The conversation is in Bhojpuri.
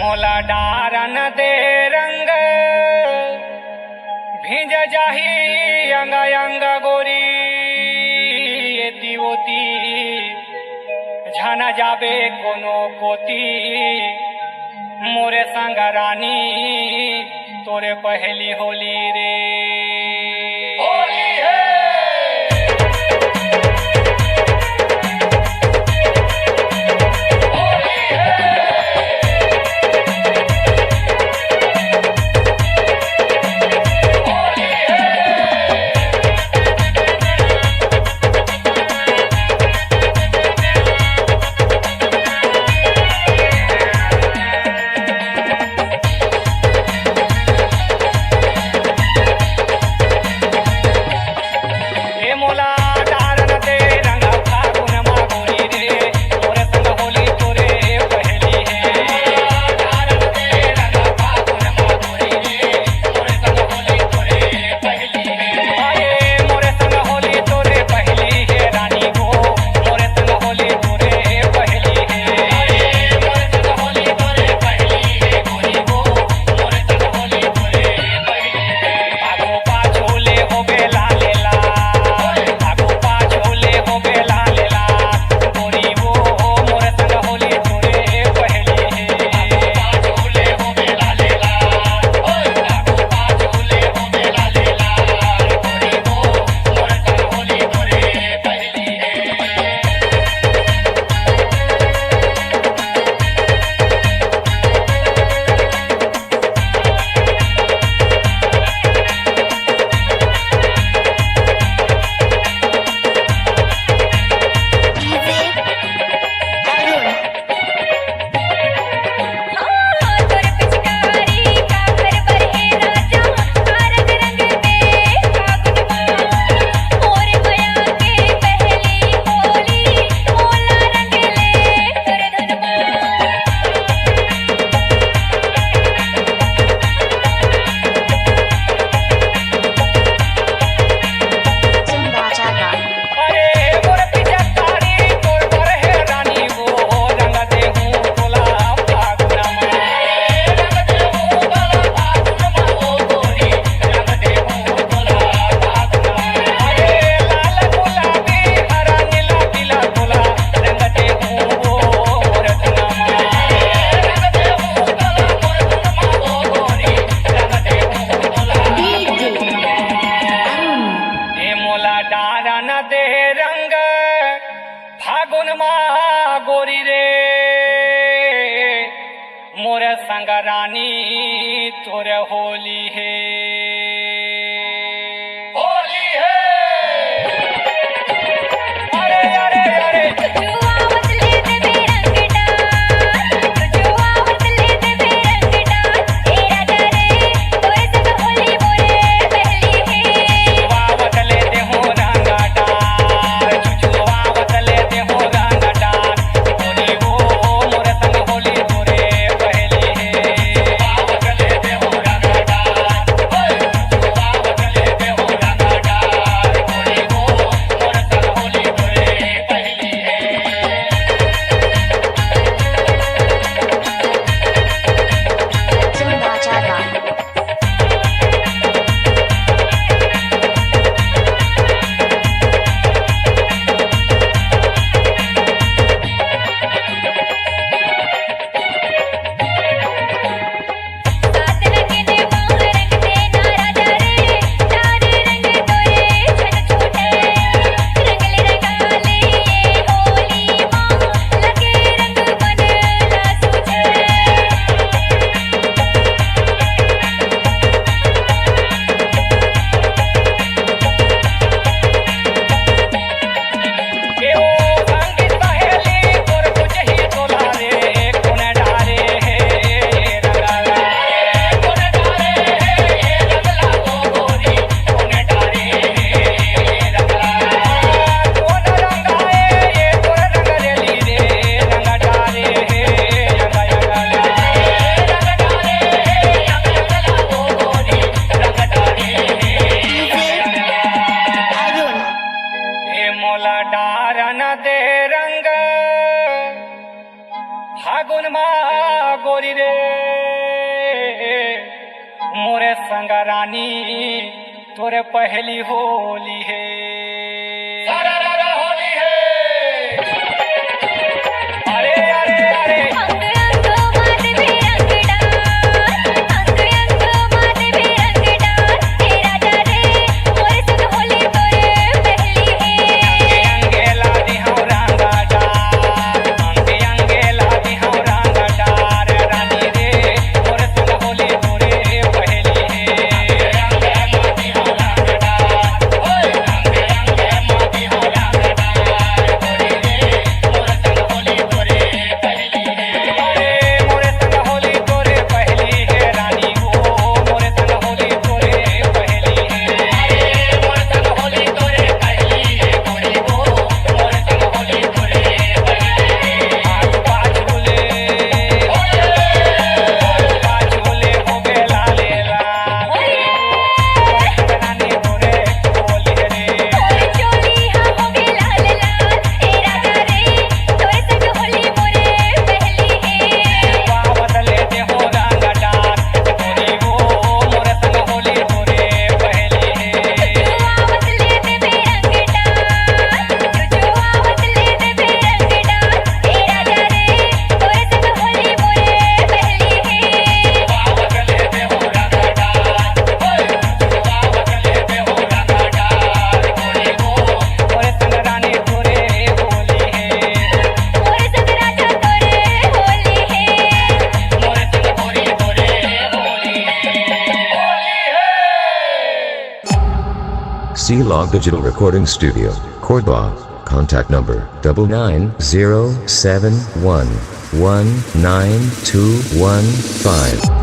मोला डारन दे रंग भिंज जाही अंग अंग गोरी एती ओती झन जाबे कोनो कोती मोरे संग रानी तोरे पहली होली रे होली है रानी तोरे होली है होली है अरे अरे अरे जुआ मत ले दे रंग डाल जुआ मत ले दे रंग डाल तेरा डरे तोरे संग होली मोरे पहली है जुआ मत ले दे हो रंग डाल जुआ मत ले दे हो रंग डाल होली वो मोरे संग होली तोरे पहली है जुआ मत ले दे हो रंग डाल फागुन मा गोरी रे मोरे संग रानी तोरे पहली होली है सारा होली है अरे अरे अरे अंग अंग मात भी रंग डाल अंग अंग मात भी रंग डाल हे राजा रे मोरे संग होली तोरे पहली है अंगे ला दी हम रंगा डार अंगे ला दी हम रंगा डार रानी रे मोरे संग होली तोरे पहली है अंगे माती हम रंगा डार ओए अंगे माती हम रंगा डार गोरी रे मोरे संग होली तोरे पहली है अरे मोरे संग होली तोरे पहली है रानी वो मोरे संग होली तोरे पहली है अरे मोरे संग होली तोरे पहली है गोरी वो मोरे संग होली तोरे पहली है आग पाछुले हो गेला लेला रानी तोरे होली रे मोरे चोली हा हो गे लाल लाल हे राजा रे तोरे संग होली मोरे पहली है बदले दे हो रंग डार गोरी वो मोरे संग होली तोरे पहली है आवत ले दे रंग डाल जो आवत ले दे रंग डाल हे राजा रे तोरे संग होली मोरे पहली है बदले दे हो रंग डार ओए बदले दे हो रंग डार गोरी वो मोरे संग रानी तोरे होली है मोरे संग राजा तोरे होली है मोरे संग होली तोरे होली है Shila Digital Recording Studio, Korba. Contact number 9907119215.